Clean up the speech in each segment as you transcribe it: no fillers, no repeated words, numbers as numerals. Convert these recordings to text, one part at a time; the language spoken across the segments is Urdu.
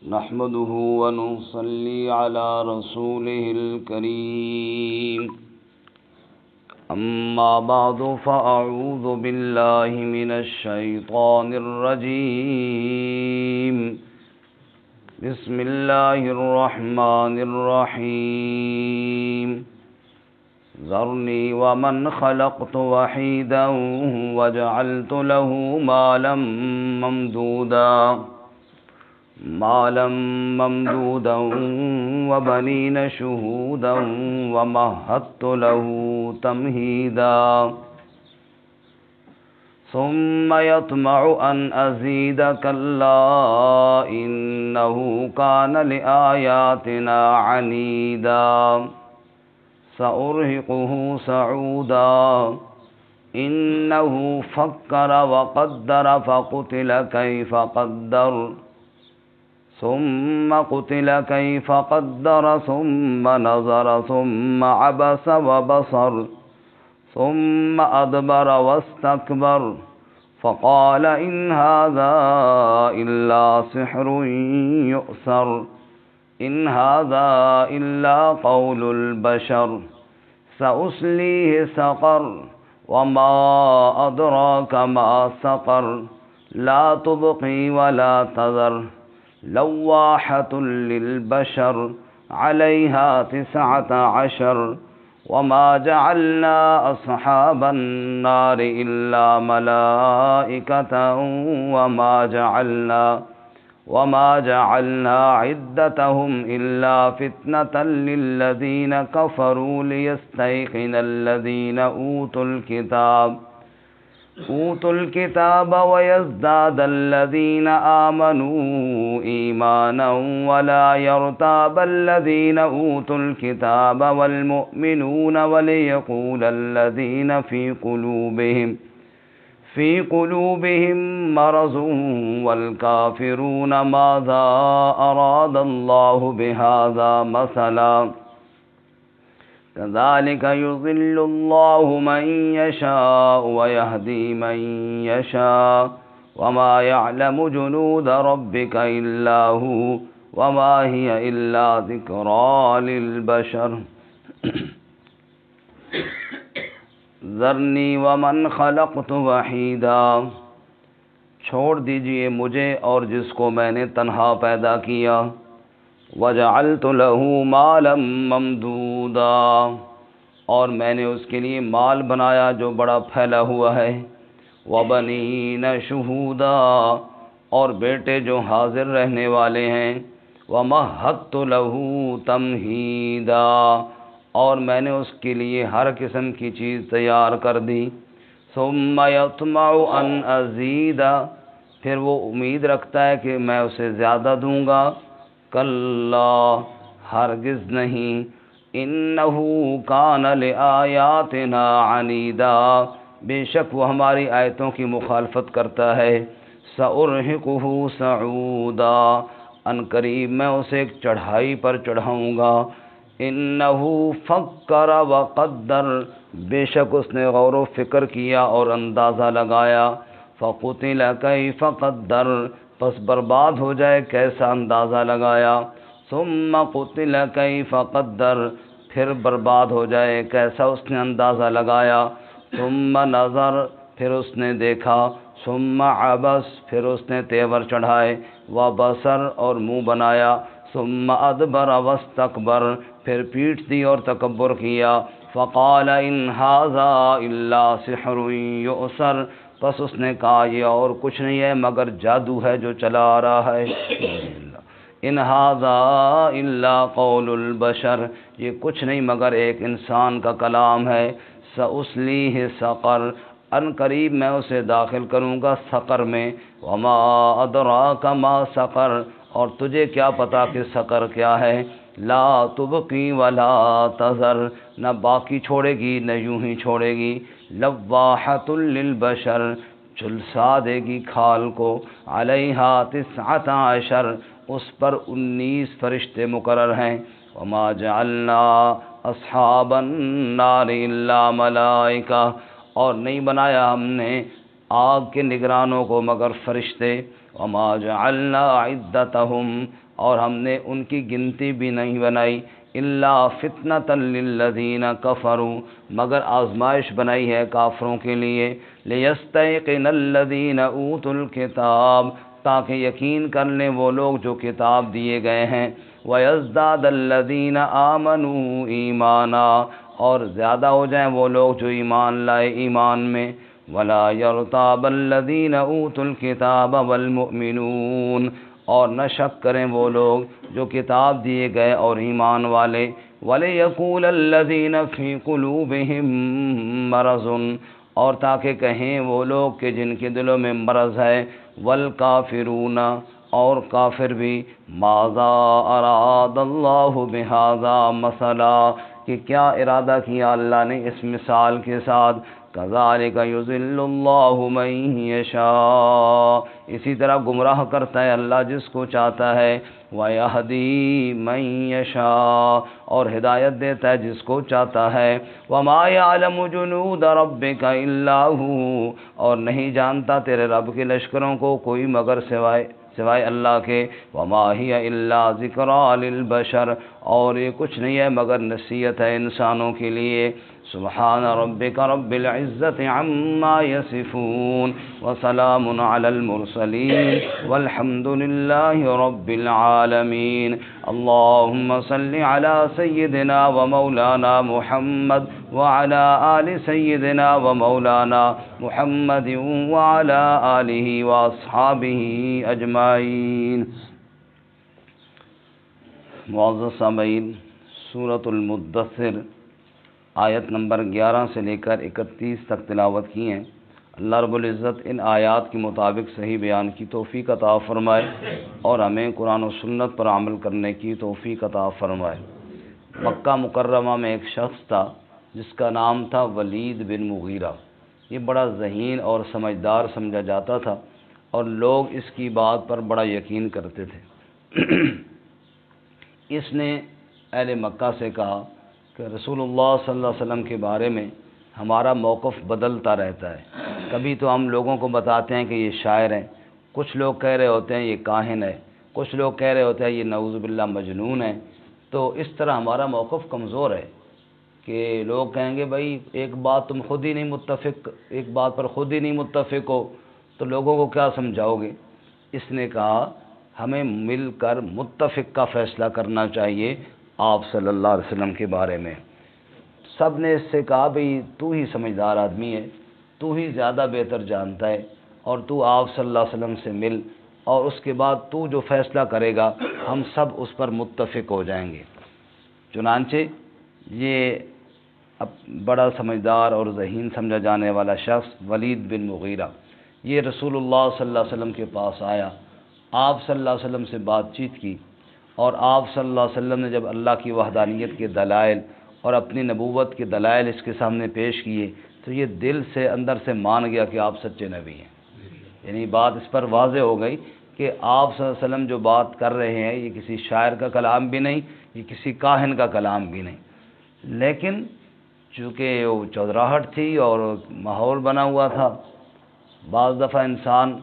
نحمده ونصلي على رسوله الكريم أما بعد فأعوذ بالله من الشيطان الرجيم بسم الله الرحمن الرحيم ذرني ومن خلقت وحيدا وجعلت له مالا ممدودا وبنين شهودا ومهدت له تمهيدا ثم يطمع أن أزيد كلا إنه كان لآياتنا عنيدا سأرهقه صعودا إنه فكر وقدر فقتل كيف قدر ثم قتل كيف قدر ثم نظر ثم عبس وبصر ثم أدبر واستكبر فقال إن هذا إلا سحر يؤثر إن هذا إلا قول البشر سأصليه سقر وما أدراك ما سقر لا تبقي ولا تذر لواحة للبشر عليها 19 وما جعلنا أصحاب النار إلا ملائكة وما جعلنا عدتهم إلا فتنة للذين كفروا ليستيقن الذين أوتوا الكتاب ويزداد الذين آمنوا إيمانا ولا يرتاب الذين أوتوا الكتاب والمؤمنون وليقول الذين في قلوبهم مرض والكافرون ماذا أراد الله بهذا مثلا كذلك يضل الله من يشاء ويهدي من يشاء وما يعلم جنود ربك إلا هو وما هي إلا ذكرى للبشر ذرنی ومن خلقت وحیدا، چھوڑ دیجئے مجھے اور جس کو میں نے تنہا پیدا کیا، وجعلت له مالا ممدودا، اور میں نے اس کے لیے مال بنایا جو بڑا پھیلا ہوا ہے، وبنین شہودا، اور بیٹے جو حاضر رہنے والے ہیں، ومہدت له تمہیدا، اور میں نے اس کے لیے ہر قسم کی چیز تیار کر دی، ثم یطمع ان ازید، پھر وہ امید رکھتا ہے کہ میں اسے زیادہ دوں گا، کلا ہرگز نہیں، انہ کان لآیاتنا عنیدا، بے شک وہ ہماری آیتوں کی مخالفت کرتا ہے، سأرہقہ صعودا، ان قریب میں اسے ایک چڑھائی پر چڑھاؤں گا، انہ فکر وقدر، بے شک اس نے غور و فکر کیا اور اندازہ لگایا، فقتل کیف قدر، پس برباد ہو جائے کیسا اندازہ لگایا، ثم قتل کیف قدر، پھر برباد ہو جائے کیسا اس نے اندازہ لگایا، ثم نظر، پھر اس نے دیکھا، ثم عبس، پھر اس نے تیور چڑھائے، وبصر اور منہ بنایا، ثم ادبر واستکبر، پھر پیٹھ دی اور تکبر کیا، فقال ان ھذا الا سحر یؤثر، پس اس نے کہا یہ اور کچھ نہیں ہے مگر جادو ہے جو چلا آ رہا ہے، ان ھذا الا قول البشر، یہ کچھ نہیں مگر ایک انسان کا کلام ہے، سأصلیہ سقر، ان قریب میں اسے داخل کروں گا سقر میں، وما ادراک ما سقر، اور تجھے کیا پتا کہ سقر کیا ہے، لا تبقی ولا تذر، نہ باقی چھوڑے گی نہ یوں ہی چھوڑے گی، لواحۃ للبشر، جھلسا دے گی کھال کو، علیہا 19، اس پر 19 فرشتے مقرر ہیں، وما جعلنا اصحاب النار الا ملائکہ، اور نہیں بنایا ہم نے آگ کے نگرانوں کو مگر فرشتے، وما جعلنا عدتهم، اور ہم نے ان کی گنتی بھی نہیں بنائی، الا فتنۃ للذین کفروا، مگر آزمائش بنائی ہے کافروں کے لیے، لیستیقن الذین اوتوا الکتاب، تاکہ یقین کر لیں وہ لوگ جو کتاب دیے گئے ہیں، ویزداد الذین آمنوا ایمانا، اور زیادہ ہو جائیں وہ لوگ جو ایمان لائے ایمان میں، ولا یرتاب الذین اوتوا الکتاب والمؤمنون، اور نہ شک کریں وہ لوگ جو کتاب دیے گئے اور ایمان والے، وَلِيَقُولَ الَّذِينَ فِي قُلُوبِهِم مَّرَضٌ، اور تاکہ کہیں وہ لوگ کہ جن کے دلوں میں مرض ہے، وَالْكَافِرُونَ، اور کافر بھی، ماذا اراد اللہ بہذا مثلا، کہ کیا ارادہ کیا اللہ نے اس مثال کے ساتھ، کذالک یضل اللہ من یشاء، اسی طرح گمراہ کرتا ہے اللہ جس کو چاہتا ہے، ویہدی من یشاء، اور ہدایت دیتا ہے جس کو چاہتا ہے، وما یعلم جنود ربک الا ہو، اور نہیں جانتا تیرے رب کے لشکروں کو کوئی مگر سوائے اللہ کے، وما ہی الا ذکری للبشر، اور یہ کچھ نہیں ہے مگر نصیحت ہے انسانوں کے لیے۔ سبحان ربک رب العزت عما یصفون، وسلام علی المرسلین، والحمد للہ رب العالمین۔ اللہم صل علی سیدنا و مولانا محمد وعلی آل سیدنا و مولانا محمد وعلی آلہ واصحابہ اجمعین۔ معزز سامعین، سورۃ المدثر آیت نمبر 11 سے لے کر 31 تک تلاوت کی ہیں۔ اللہ رب العزت ان آیات کے مطابق صحیح بیان کی توفیق عطا فرمائے اور ہمیں قرآن و سنت پر عمل کرنے کی توفیق عطا فرمائے۔ مکہ مکرمہ میں ایک شخص تھا جس کا نام تھا ولید بن مغیرہ۔ یہ بڑا ذہین اور سمجھدار سمجھا جاتا تھا اور لوگ اس کی بات پر بڑا یقین کرتے تھے۔ اس نے اہل مکہ سے کہا کہ رسول اللہ صلی اللہ علیہ وسلم کے بارے میں ہمارا موقف بدلتا رہتا ہے، کبھی تو ہم لوگوں کو بتاتے ہیں کہ یہ شاعر ہیں، کچھ لوگ کہہ رہے ہوتے ہیں یہ کاہن ہے، کچھ لوگ کہہ رہے ہوتے ہیں یہ نعوذ باللہ مجنون ہے۔ تو اس طرح ہمارا موقف کمزور ہے کہ لوگ کہیں گے بھائی ایک بات تم خود ہی نہیں متفق، ایک بات پر خود ہی نہیں متفق ہو تو لوگوں کو کیا سمجھاؤ گے۔ اس نے کہا ہمیں مل کر متفق کا فیصلہ کرنا چاہیے آپ صلی اللہ علیہ وسلم کے بارے میں۔ سب نے اس سے کہا بھئی تو ہی سمجھدار آدمی ہے، تو ہی زیادہ بہتر جانتا ہے، اور تو آپ صلی اللہ علیہ وسلم سے مل، اور اس کے بعد تو جو فیصلہ کرے گا ہم سب اس پر متفق ہو جائیں گے۔ چنانچہ یہ بڑا سمجھدار اور ذہین سمجھا جانے والا شخص ولید بن مغیرہ یہ رسول اللہ صلی اللہ علیہ وسلم کے پاس آیا، آپ صلی اللہ علیہ وسلم سے بات چیت کی، اور آپ صلی اللہ علیہ وسلم نے جب اللہ کی وحدانیت کے دلائل اور اپنی نبوت کے دلائل اس کے سامنے پیش کیے تو یہ دل سے اندر سے مان گیا کہ آپ سچے نبی ہیں۔ یعنی بات اس پر واضح ہو گئی کہ آپ صلی اللہ علیہ وسلم جو بات کر رہے ہیں یہ کسی شاعر کا کلام بھی نہیں، یہ کسی کاہن کا کلام بھی نہیں، لیکن چونکہ وہ چودراہٹ تھی اور ماحول بنا ہوا تھا، بعض دفعہ انسان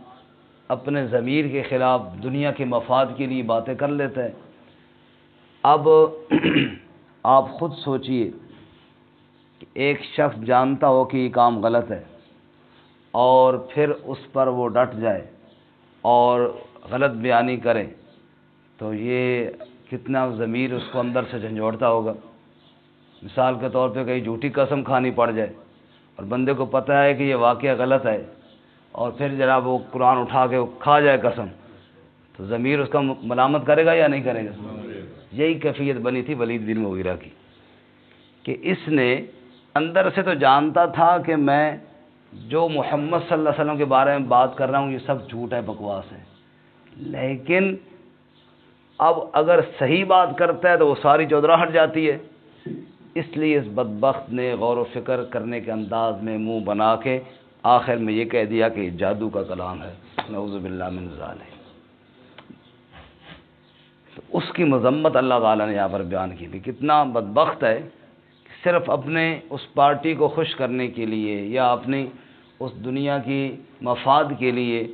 اپنے ضمیر کے خلاف دنیا کے مفاد کے لیے باتیں کر لیتا ہے۔ اب آپ خود سوچئے کہ ایک شخص جانتا ہو کہ یہ کام غلط ہے اور پھر اس پر وہ ڈٹ جائے اور غلط بیانی کرے تو یہ کتنا ضمیر اس کو اندر سے جھنجھوڑتا ہوگا۔ مثال کے طور پہ کہیں جھوٹی قسم کھانی پڑ جائے اور بندے کو پتہ ہے کہ یہ واقعہ غلط ہے اور پھر جناب وہ قرآن اٹھا کے کھا جائے قسم تو ضمیر اس کا ملامت کرے گا یا نہیں کرے گا؟ یہی کیفیت بنی تھی ولید بن مغیرہ کی کہ اس نے اندر سے تو جانتا تھا کہ میں جو محمد صلی اللہ علیہ وسلم کے بارے میں بات کر رہا ہوں یہ سب جھوٹ ہے، بکواس ہے، لیکن اب اگر صحیح بات کرتا ہے تو وہ ساری چودراہٹ ہٹ جاتی ہے۔ اس لیے اس بدبخت نے غور و فکر کرنے کے انداز میں منہ بنا کے آخر میں یہ کہہ دیا کہ یہ جادو کا کلام ہے، نعوذ باللہ من ذالک۔ تو اس کی مذمت اللہ تعالیٰ نے یہاں پر بیان کی بھی، کتنا بدبخت ہے کہ صرف اپنے اس پارٹی کو خوش کرنے کے لیے یا اپنی اس دنیا کی مفاد کے لیے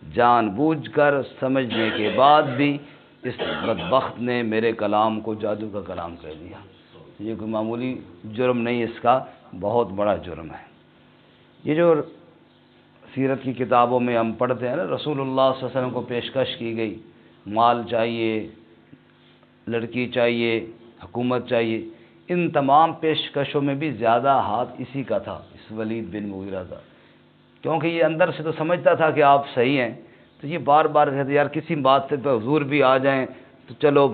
جان بوجھ کر سمجھنے کے بعد بھی اس بدبخت نے میرے کلام کو جادو کا کلام کہہ دیا۔ یہ کوئی معمولی جرم نہیں، اس کا بہت بڑا جرم ہے۔ یہ جو سیرت کی کتابوں میں ہم پڑھتے ہیں نا، رسول اللہ صلی اللہ علیہ وسلم کو پیشکش کی گئی، مال چاہیے، لڑکی چاہیے، حکومت چاہیے، ان تمام پیشکشوں میں بھی زیادہ ہاتھ اسی کا تھا، اس ولید بن مغیرہ کا، کیونکہ یہ اندر سے تو سمجھتا تھا کہ آپ صحیح ہیں، تو یہ بار بار کہتے یار کسی بات سے تو حضور بھی آ جائیں تو چلو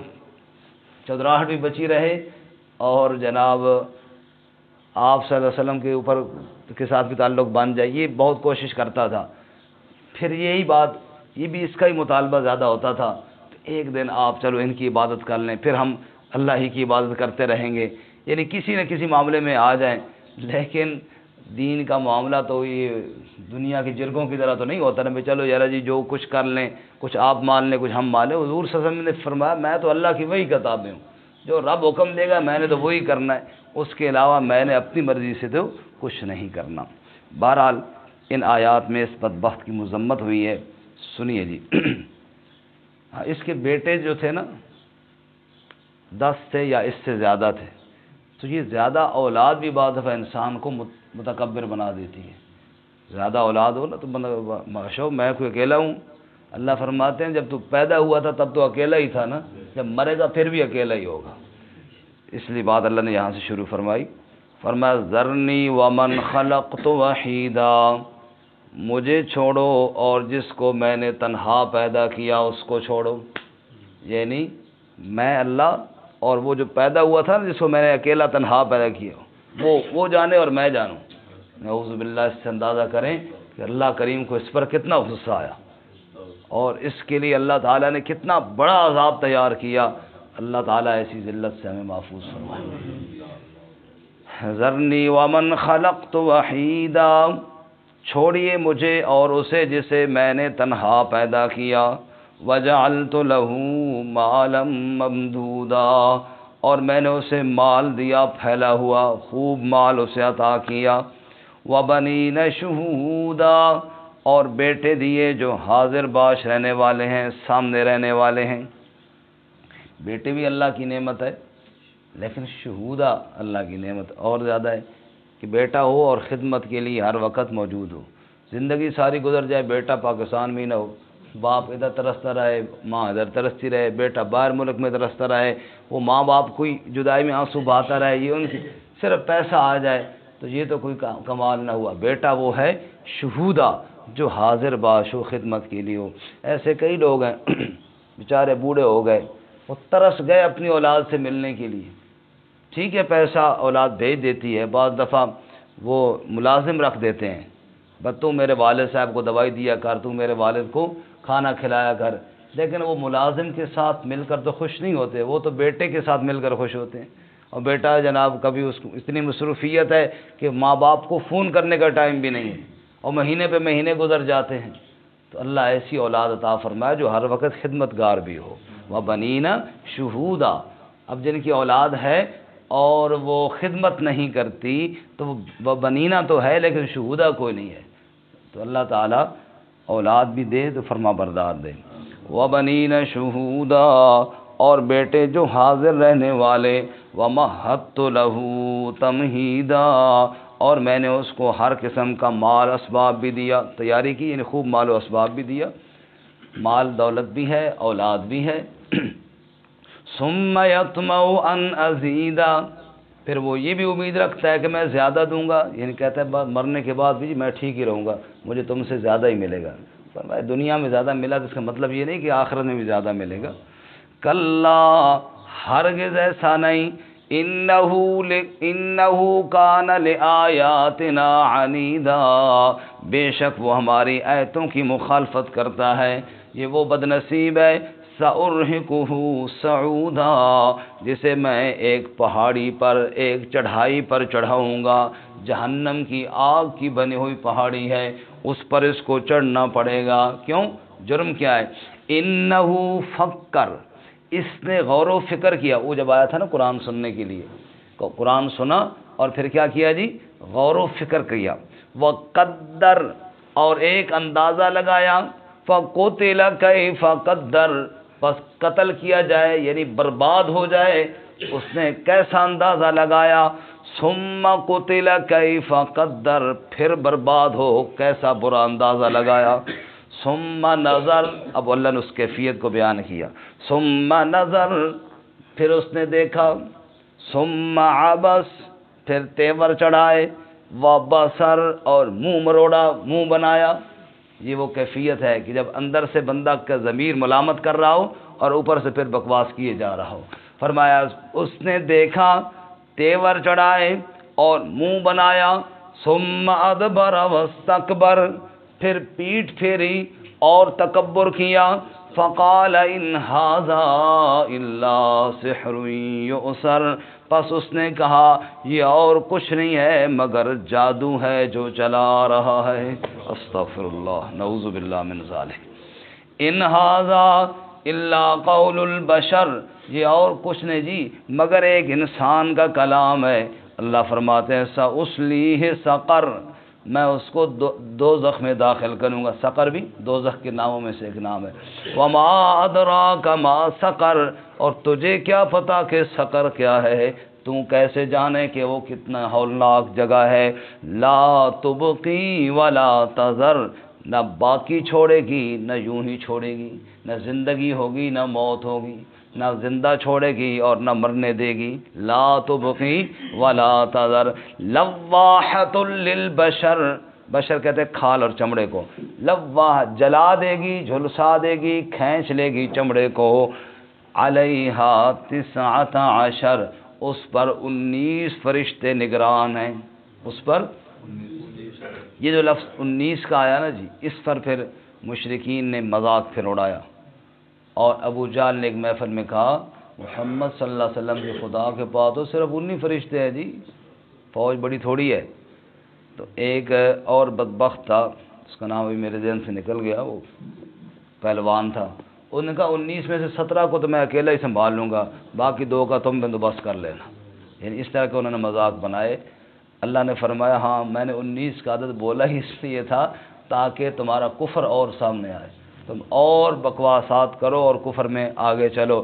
چودراہٹ بھی بچی رہے، اور جناب آپ صلی اللہ علیہ وسلم کے اوپر کے ساتھ بھی تعلق بن جائے، یہ بہت کوشش کرتا تھا۔ پھر یہی بات، یہ بھی اس کا ہی مطالبہ زیادہ ہوتا تھا، تو ایک دن آپ چلو ان کی عبادت کر لیں، پھر ہم اللہ ہی کی عبادت کرتے رہیں گے، یعنی کسی نہ کسی معاملے میں آ جائیں۔ لیکن دین کا معاملہ تو یہ دنیا کی جرگوں کی طرح تو نہیں ہوتا نا، چلو یار جی جو کچھ کر لیں، کچھ آپ مان لیں کچھ ہم مان لیں۔ حضور صلی اللہ علیہ وسلم نے فرمایا میں تو اللہ کی وہی کتاب میں ہوں، جو رب حکم دے گا میں نے تو وہی کرنا ہے، اس کے علاوہ میں نے اپنی مرضی سے تو کچھ نہیں کرنا۔ بہرحال ان آیات میں اس بدبخت کی مذمت ہوئی ہے، سنیے جی۔ اس کے بیٹے جو تھے نا 10 تھے یا اس سے زیادہ تھے، تو یہ زیادہ اولاد بھی بعض دفعہ انسان کو متکبر بنا دیتی ہے۔ زیادہ اولاد ہو نا تو مغشو میں کوئی اکیلا ہوں، اللہ فرماتے ہیں جب تو پیدا ہوا تھا تب تو اکیلا ہی تھا نا، جب مرے گا پھر بھی اکیلا ہی ہوگا۔ اس لیے بات اللہ نے یہاں سے شروع فرمائی، فرمایا ذرنی ومن خلقت وحیدا، مجھے چھوڑو اور جس کو میں نے تنہا پیدا کیا اس کو چھوڑو، یعنی میں اللہ اور وہ جو پیدا ہوا تھا نا جس کو میں نے اکیلا تنہا پیدا کیا وہ جانے اور میں جانوں۔ نعوذ باللہ، اس سے اندازہ کریں کہ اللہ کریم کو اس پر کتنا غصہ آیا، اور اس کے لیے اللہ تعالیٰ نے کتنا بڑا عذاب تیار کیا۔ اللہ تعالیٰ ایسی ذلت سے ہمیں محفوظ فرمائے۔ ذرنی ومن خلقت وحیدا، چھوڑیے مجھے اور اسے جسے میں نے تنہا پیدا کیا، وجعلت له مالا ممدودا، اور میں نے اسے مال دیا پھیلا ہوا، خوب مال اسے عطا کیا، وبنین شہودا، اور بیٹے دیے جو حاضر باش رہنے والے ہیں، سامنے رہنے والے ہیں۔ بیٹے بھی اللہ کی نعمت ہے، لیکن شہودا اللہ کی نعمت اور زیادہ ہے کہ بیٹا ہو اور خدمت کے لیے ہر وقت موجود ہو۔ زندگی ساری گزر جائے، بیٹا پاکستان میں نہ ہو، باپ ادھر ترستا رہے، ماں ادھر ترستی رہے، بیٹا باہر ملک میں ترستا رہے، وہ ماں باپ کوئی جدائی میں آنسو بہاتا رہے، یہ ان کی صرف پیسہ آ جائے تو یہ تو کوئی کمال نہ ہوا۔ بیٹا وہ ہے شہودا جو حاضر باش ہو، خدمت کے لیے ہو۔ ایسے کئی لوگ ہیں بیچارے بوڑھے ہو گئے، وہ ترس گئے اپنی اولاد سے ملنے کے لیے۔ ٹھیک ہے پیسہ اولاد بھیج دیتی ہے، بعض دفعہ وہ ملازم رکھ دیتے ہیں، بس تو میرے والد صاحب کو دوائی دیا کر، تو میرے والد کو کھانا کھلایا کر، لیکن وہ ملازم کے ساتھ مل کر تو خوش نہیں ہوتے، وہ تو بیٹے کے ساتھ مل کر خوش ہوتے ہیں۔ اور بیٹا جناب کبھی اس کو اتنی مصروفیت ہے کہ ماں باپ کو فون کرنے کا ٹائم بھی نہیں ہے، اور مہینے پہ مہینے گزر جاتے ہیں۔ تو اللہ ایسی اولاد عطا فرمائے جو ہر وقت خدمت گار بھی ہو۔ وبنین شہودا، اب جن کی اولاد ہے اور وہ خدمت نہیں کرتی تو وہ بنینا تو ہے لیکن شہودا کوئی نہیں ہے، تو اللہ تعالیٰ اولاد بھی دے تو فرما بردار دے۔ وبنین شہودا، اور بیٹے جو حاضر رہنے والے، ومہدت لہ تمہیدا، اور میں نے اس کو ہر قسم کا مال اسباب بھی دیا، تیاری کی، یعنی خوب مال و اسباب بھی دیا، مال دولت بھی ہے، اولاد بھی ہے۔ ثم یطمع ان ازیدا، پھر وہ یہ بھی امید رکھتا ہے کہ میں زیادہ دوں گا، یعنی کہتا ہے مرنے کے بعد بھی میں ٹھیک ہی رہوں گا، مجھے تم سے زیادہ ہی ملے گا۔ فرمایا دنیا میں زیادہ ملا تو اس کا مطلب یہ نہیں کہ آخرت میں بھی زیادہ ملے گا۔ کلا، ہرگز ایسا نہیں، انہو کان لآیاتنا عنیدا، بے شک وہ ہماری آیتوں کی مخالفت کرتا ہے، یہ وہ بد نصیب ہے۔ سأرہقہ صعودا، جسے میں ایک پہاڑی پر، ایک چڑھائی پر چڑھاؤں گا، جہنم کی آگ کی بنی ہوئی پہاڑی ہے، اس پر اس کو چڑھنا پڑے گا۔ کیوں؟ جرم کیا ہے؟ انہو فکر، اس نے غور و فکر کیا۔ وہ جب آیا تھا نا قرآن سننے کے لیے، قرآن سنا اور پھر کیا کیا جی؟ غور و فکر کیا۔ وقدر، اور ایک اندازہ لگایا، فقتل کیف قدر، پس قتل کیا جائے یعنی برباد ہو جائے، اس نے کیسا اندازہ لگایا. ثم قتل کیف قدر، پھر برباد ہو کیسا برا اندازہ لگایا. ثم نظر، اب اللہ نے اس کیفیت کو بیان کیا. ثم نظر، پھر اس نے دیکھا. ثم عبس، پھر تیور چڑھائے. وبصر، اور منہ مروڑا، منہ بنایا. یہ وہ کیفیت ہے کہ جب اندر سے بندہ کا ضمیر ملامت کر رہا ہو اور اوپر سے پھر بکواس کیے جا رہا ہو. فرمایا اس نے دیکھا، تیور چڑھائے اور منہ بنایا. ثم ادبر واستکبر، پھر پیٹھ پھیری اور تکبر کیا. فقال ان ھذا الا سحر یؤثر، پس اس نے کہا یہ اور کچھ نہیں ہے مگر جادو ہے جو چلا رہا ہے. استغفر اللہ، نعوذ باللہ من ذلک. ان ھذا الا قول البشر، یہ اور کچھ نہیں جی مگر ایک انسان کا کلام ہے. اللہ فرماتے ہیں سأصلیہ سقر، میں اس کو دوزخ میں داخل کروں گا. سقر بھی دوزخ کے ناموں میں سے ایک نام ہے. وما ادراک ما سقر، اور تجھے کیا پتا کہ سقر کیا ہے، تو کیسے جانے کہ وہ کتنا ہولناک جگہ ہے. لا تبقی ولا تذر، نہ باقی چھوڑے گی نہ یوں ہی چھوڑے گی، نہ زندگی ہوگی نہ موت ہوگی، نہ زندہ چھوڑے گی اور نہ مرنے دے گی. لا تبقی ولا تذر لواحۃ للبشر، بشر کہتے ہیں کھال اور چمڑے کو. لواح، جلا دے گی، جھلسا دے گی، کھینچ لے گی چمڑے کو. علیہا 19، اس پر 19 فرشتے نگران ہیں. اس پر یہ جو لفظ 19 کا آیا نا جی، اس پر پھر مشرکین نے مذاق پھر اڑایا. اور ابو جہل نے ایک محفل میں کہا محمد صلی اللہ علیہ وسلم کے خدا کے پاس تو صرف 19 فرشتے ہیں جی، فوج بڑی تھوڑی ہے. تو ایک اور بدبخت تھا، اس کا نام ابھی میرے ذہن سے نکل گیا، وہ پہلوان تھا. انہوں نے کہا 19 میں سے 17 کو تو میں اکیلا ہی سنبھال لوں گا، باقی 2 کا تم بندوبست کر لینا. یعنی اس طرح کے انہوں نے مذاق بنائے. اللہ نے فرمایا ہاں میں نے 19 کا عدد بولا ہی اس لیے تھا تاکہ تمہارا کفر اور سامنے آئے، تم اور بکواسات کرو اور کفر میں آگے چلو.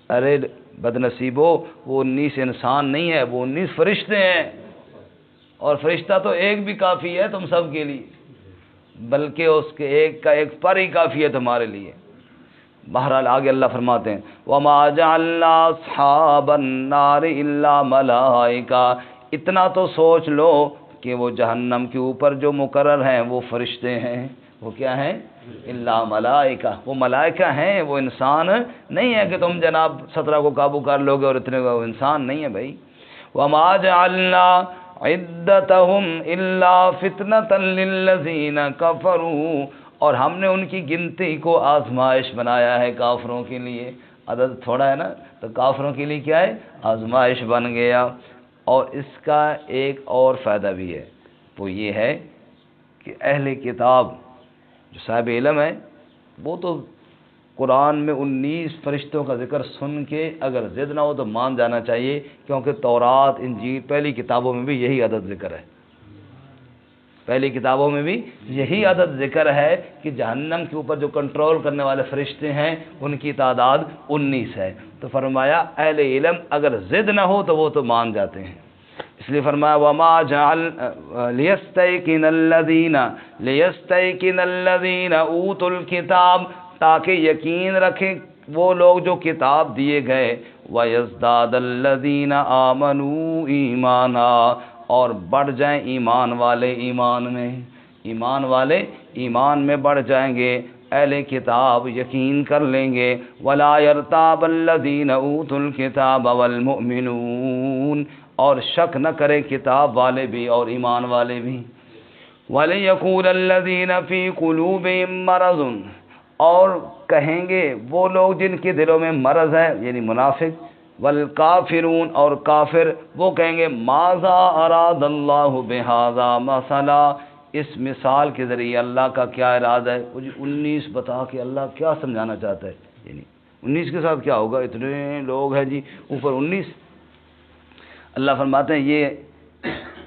ارے بدنصیبو، وہ 19 انسان نہیں ہے، وہ 19 فرشتے ہیں، اور فرشتہ تو ایک بھی کافی ہے تم سب کے لیے، بلکہ اس کے ایک کا ایک پر ہی کافی ہے تمہارے لیے. بہرحال آگے اللہ فرماتے ہیں وَمَا جَعَلْنَا أَصْحَابَ النَّارِ إِلَّا مَلَائِكَةً، اتنا تو سوچ لو کہ وہ جہنم کے اوپر جو مقرر ہیں وہ فرشتے ہیں. وہ کیا ہیں؟ الا ملائکہ، وہ ملائکہ ہیں، وہ انسان نہیں ہے کہ تم جناب 17 کو قابو کر لوگے اور اتنے کو، انسان نہیں ہے بھائی. وَمَا جَعَلْنَا عِدَّتَهُمْ إِلَّا فِتْنَةً لِلَّذِينَ كَفَرُوا، اور ہم نے ان کی گنتی کو آزمائش بنایا ہے کافروں کے لیے. عدد تھوڑا ہے نا، تو کافروں کے لیے کیا ہے؟ آزمائش بن گیا. اور اس کا ایک اور فائدہ بھی ہے، وہ یہ ہے کہ اہل کتاب جو صاحب علم ہے وہ تو قرآن میں 19 فرشتوں کا ذکر سن کے اگر ضد نہ ہو تو مان جانا چاہیے، کیونکہ تورات، انجیل، پہلی کتابوں میں بھی یہی عدد ذکر ہے. پہلی کتابوں میں بھی یہی عدد ذکر ہے کہ جہنم کے اوپر جو کنٹرول کرنے والے فرشتے ہیں ان کی تعداد 19 ہے. تو فرمایا اہل علم اگر ضد نہ ہو تو وہ تو مان جاتے ہیں. اس لیے فرمایا وَمَا جَعَلْ لِيَسْتَيْقِنَ الَّذِينَ أُوتُوا الْكِتَابَ، تاکہ یقین رکھیں وہ لوگ جو کتاب دیے گئے. وَيَزْدَادَ الَّذِينَ آمَنُوا إِيمَانًا، اور بڑھ جائیں ایمان والے ایمان میں، ایمان والے ایمان میں بڑھ جائیں گے. اہل کتاب یقین کر لیں گے. وَلَا يَرْتَابَ الَّذِينَ أُوتُوا الْكِتَابَ وَالْمُؤْمِنُونَ، اور شک نہ کریں کتاب والے بھی اور ایمان والے بھی. وَلِيَقُولَ الَّذِينَ فِي قُلُوبِهِم مَّرَضٌ، اور کہیں گے وہ لوگ جن کے دلوں میں مرض ہے یعنی منافق. والکافرون، اور کافر وہ کہیں گے ماذا اراد اللہ بہذا مثلا، اس مثال کے ذریعے اللہ کا کیا ارادہ ہے. وہ جی 19 بتا کے اللہ کیا سمجھانا چاہتا ہے، یعنی 19 کے ساتھ کیا ہوگا، اتنے لوگ ہیں جی اوپر 19. اللہ فرماتے ہیں یہ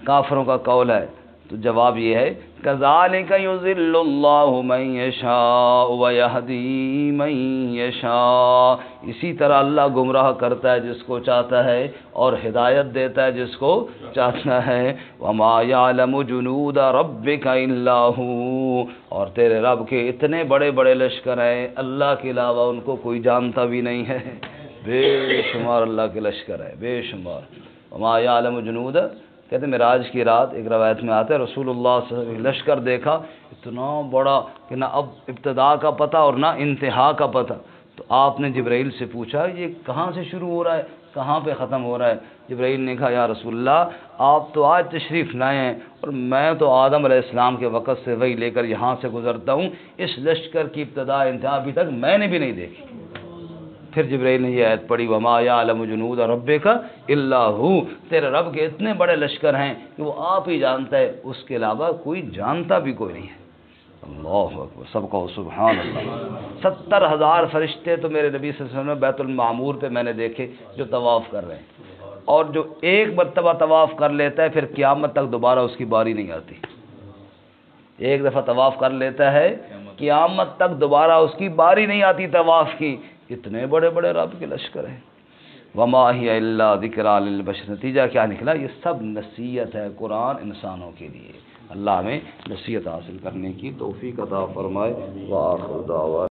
کافروں کا قول ہے. تو جواب یہ ہے کذالک یضل اللہ من یشاء ویہدی من یشاء، اسی طرح اللہ گمراہ کرتا ہے جس کو چاہتا ہے اور ہدایت دیتا ہے جس کو چاہتا ہے۔ وما یعلم جنود ربک الا ہو، اور تیرے رب کے اتنے بڑے بڑے لشکر ہیں اللہ کے علاوہ ان کو کوئی جانتا بھی نہیں ہے، بے شمار اللہ کے لشکر ہے، بے شمار۔ وما یعلم جنود، کہتے ہیں معراج کی رات ایک روایت میں آتا ہے رسول اللہ صلی اللہ علیہ وسلم لشکر دیکھا اتنا بڑا کہ نہ اب ابتدا کا پتہ اور نہ انتہا کا پتہ، تو آپ نے جبرائیل سے پوچھا یہ کہاں سے شروع ہو رہا ہے کہاں پہ ختم ہو رہا ہے؟ جبرائیل نے کہا یا رسول اللہ آپ تو آج تشریف لائے ہیں اور میں تو آدم علیہ السلام کے وقت سے وہی لے کر یہاں سے گزرتا ہوں، اس لشکر کی ابتدا انتہا ابھی تک میں نے بھی نہیں دیکھی۔ پھر جبرائیل نے یہ آیت پڑھی وما یعلم جنود ربک الا ہو، تیرے رب کے اتنے بڑے لشکر ہیں کہ وہ آپ ہی جانتا ہے، اس کے علاوہ کوئی جانتا بھی کوئی نہیں ہے۔ اللہ اکبر، سب کہو سبحان اللہ۔ 70,000 فرشتے تو میرے نبی صلی اللہ علیہ وسلم نے بیت المعمور پہ میں نے دیکھے جو طواف کر رہے ہیں، اور جو ایک مرتبہ طواف کر لیتا ہے پھر قیامت تک دوبارہ اس کی باری نہیں آتی۔ ایک دفعہ طواف کر لیتا ہے قیامت تک دوبارہ اس کی باری نہیں آتی طواف کی، اتنے بڑے بڑے رب کے لشکر ہیں۔ وما ہی الا ذکریٰ للبشر، نتیجہ کیا نکلا؟ یہ سب نصیحت ہے قرآن انسانوں کے لیے۔ اللہ ہمیں نصیحت حاصل کرنے کی توفیق عطا فرمائے۔ وآخر دعوانا